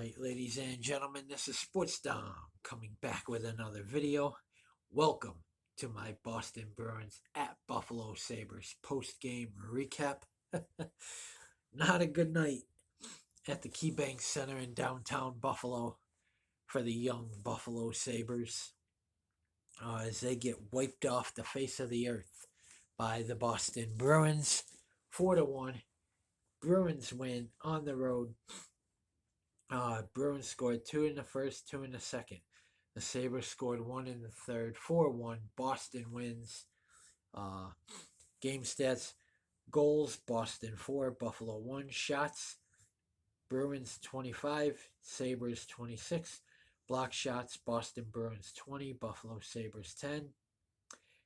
Alright, ladies and gentlemen, this is Sports Dom coming back with another video. Welcome to my Boston Bruins at Buffalo Sabres post-game recap. Not a good night at the KeyBank Center in downtown Buffalo for the young Buffalo Sabres as they get wiped off the face of the earth by the Boston Bruins. 4-1. Bruins win on the road. Bruins scored 2 in the first, 2 in the second. The Sabres scored 1 in the third, 4-1. Boston wins. Game stats: goals, Boston 4, Buffalo 1. Shots, Bruins 25, Sabres 26. Block shots, Boston Bruins 20, Buffalo Sabres 10.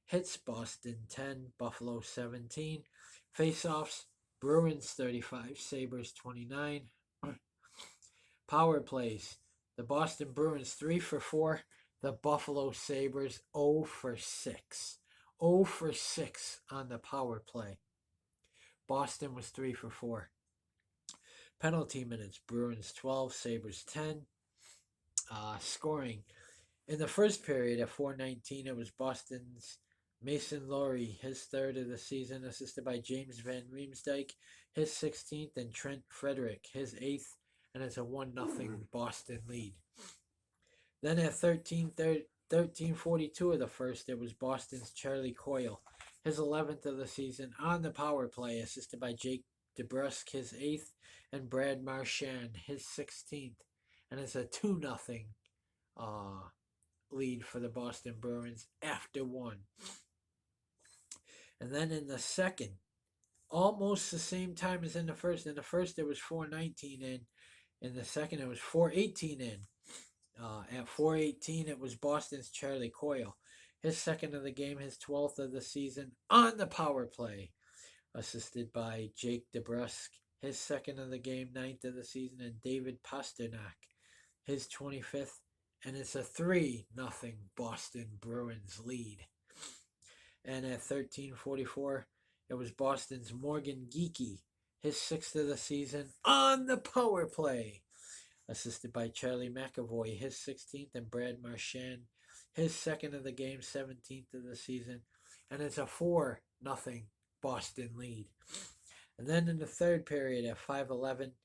Hits, Boston 10, Buffalo 17. Face-offs, Bruins 35, Sabres 29. Power plays, the Boston Bruins 3 for 4, the Buffalo Sabres 0 for 6. 0 for 6 on the power play. Boston was 3 for 4. Penalty minutes, Bruins 12, Sabres 10. Scoring, in the first period at 4:19, it was Boston's Mason Lowry, his third of the season, assisted by James Van Riemsdyk, his 16th, and Trent Frederick, his 8th, and it's a 1-0 Boston lead. Then at 13:42 of the first, it was Boston's Charlie Coyle, his 11th of the season, on the power play, assisted by Jake DeBrusk, his 8th, and Brad Marchand, his 16th, and it's a 2-0 lead for the Boston Bruins after 1. And then in the second, almost the same time as in the first. In the first, it was 4:19 in. In the second, it was 4:18 in. At 4:18, it was Boston's Charlie Coyle, his second of the game, his 12th of the season, on the power play, assisted by Jake DeBrusk, his second of the game, 9th of the season, and David Pastrnak, his 25th, and it's a 3-0 Boston Bruins lead. And at 13:44, it was Boston's Morgan Geekie, his 6th of the season, on the power play, assisted by Charlie McAvoy, his 16th, and Brad Marchand, his second of the game, 17th of the season, and it's a 4-0 Boston lead. And then in the third period at 5:11,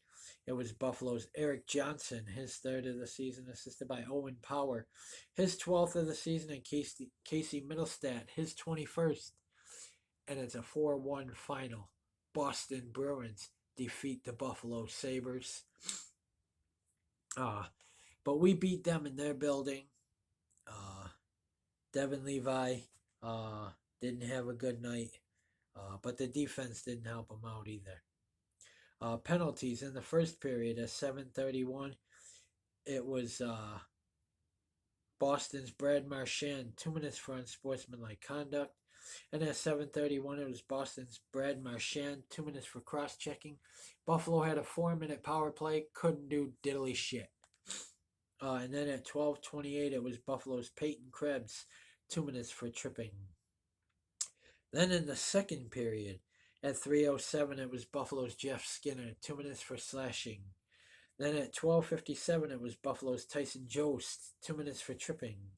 it was Buffalo's Eric Johnson, his third of the season, assisted by Owen Power, his 12th of the season, and Casey Middlestat, his 21st. And it's a 4-1 final. Boston Bruins defeat the Buffalo Sabres. But we beat them in their building. Devin Levi didn't have a good night, but the defense didn't help him out either. Penalties in the first period at 7:31, it was Boston's Brad Marchand, 2 minutes for unsportsmanlike conduct. And at 7:31, it was Boston's Brad Marchand, 2 minutes for cross-checking. Buffalo had a 4-minute power play, couldn't do diddly shit. And then at 12:28, it was Buffalo's Peyton Krebs, 2 minutes for tripping. Then in the second period, at 3:07, it was Buffalo's Jeff Skinner, 2 minutes for slashing. Then at 12:57, it was Buffalo's Tyson Jost, 2 minutes for tripping.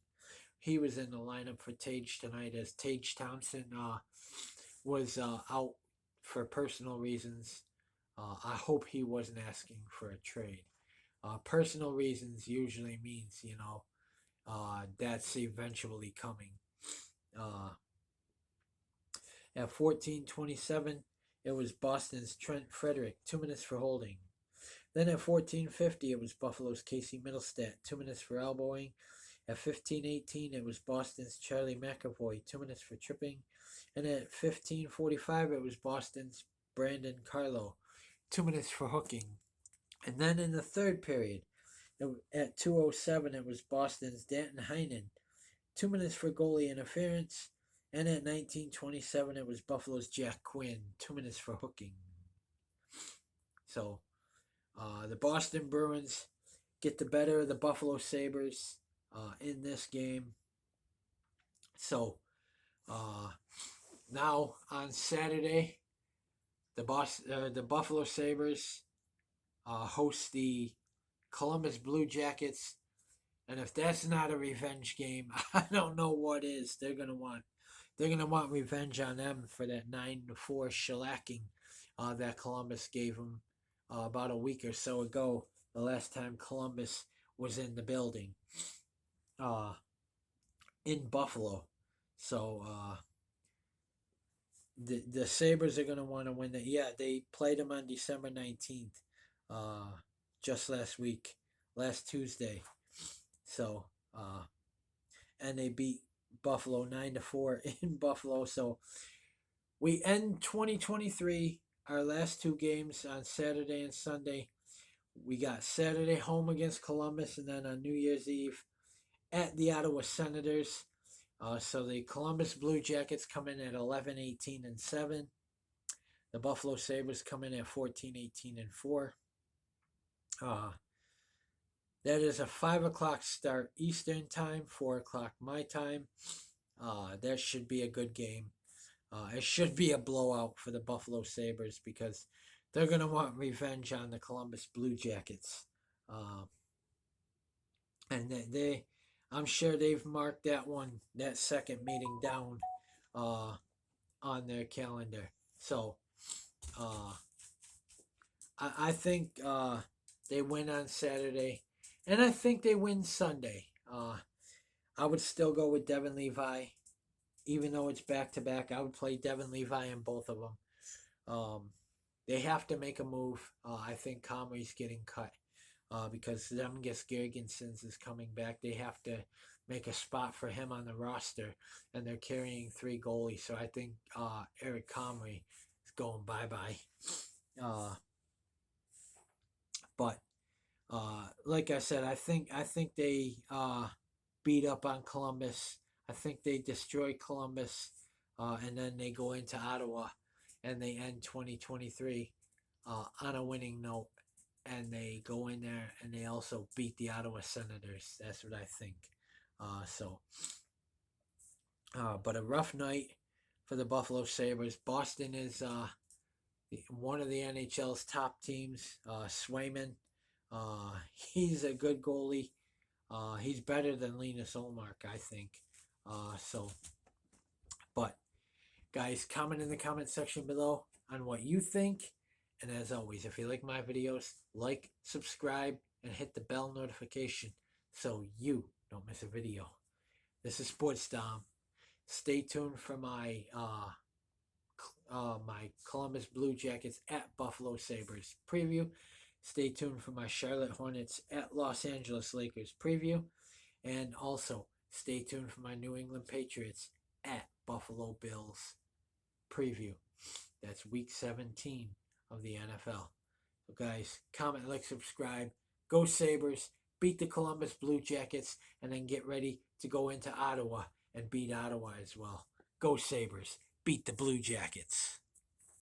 He was in the lineup for Tage tonight as Tage Thompson was out for personal reasons. I hope he wasn't asking for a trade. Personal reasons usually means, that's eventually coming. At 14:27, it was Boston's Trent Frederick, 2 minutes for holding. Then at 14:50, it was Buffalo's Casey Middlestat, 2 minutes for elbowing. At 15:18, it was Boston's Charlie McAvoy, 2 minutes for tripping. And at 15:45, it was Boston's Brandon Carlo, 2 minutes for hooking. And then in the third period, at 2:07, it was Boston's Danton Heinen, 2 minutes for goalie interference. And at 19:27, it was Buffalo's Jack Quinn, 2 minutes for hooking. So the Boston Bruins get the better of the Buffalo Sabres in this game. So now on Saturday, the Buffalo Sabres host the Columbus Blue Jackets, and if that's not a revenge game, I don't know what is. They're gonna want revenge on them for that 9-4 shellacking that Columbus gave them about a week or so ago. The last time Columbus was in the building uh, in Buffalo. So the Sabres are gonna want to win that. Yeah, they played them on December 19th, just last week, last Tuesday. So and they beat Buffalo 9-4 in Buffalo. So we end 2023. Our last two games on Saturday and Sunday. We got Saturday home against Columbus, and then on New Year's Eve at the Ottawa Senators. So the Columbus Blue Jackets come in at 11, 18, and 7. The Buffalo Sabres come in at 14, 18, and 4. That is a 5 o'clock start Eastern time, 4 o'clock my time. That should be a good game. It should be a blowout for the Buffalo Sabres because they're going to want revenge on the Columbus Blue Jackets. And I'm sure they've marked that second meeting down on their calendar. So I think they win on Saturday, and I think they win Sunday. I would still go with Devin Levi. Even though it's back to back, I would play Devin Levi in both of them. They have to make a move. I think Comrie's getting cut because Zemgus Girgensons is coming back. They have to make a spot for him on the roster, and they're carrying 3 goalies. So I think Eric Comrie is going bye-bye. But like I said, I think they beat up on Columbus. I think they destroy Columbus, and then they go into Ottawa, and they end 2023 on a winning note, and they go in there and they also beat the Ottawa Senators. That's what I think. But a rough night for the Buffalo Sabres. Boston is one of the NHL's top teams. Swayman, he's a good goalie. He's better than Linus Olmark, I think. But guys, comment in the comment section below on what you think. And as always, if you like my videos, like, subscribe, and hit the bell notification so you don't miss a video. This is Sports Dom. Stay tuned for my my Columbus Blue Jackets at Buffalo Sabres preview. Stay tuned for my Charlotte Hornets at Los Angeles Lakers preview. And also, stay tuned for my New England Patriots at Buffalo Bills preview. That's week 17 of the NFL. So guys, comment, like, subscribe. Go Sabres. Beat the Columbus Blue Jackets. And then get ready to go into Ottawa and beat Ottawa as well. Go Sabres. Beat the Blue Jackets.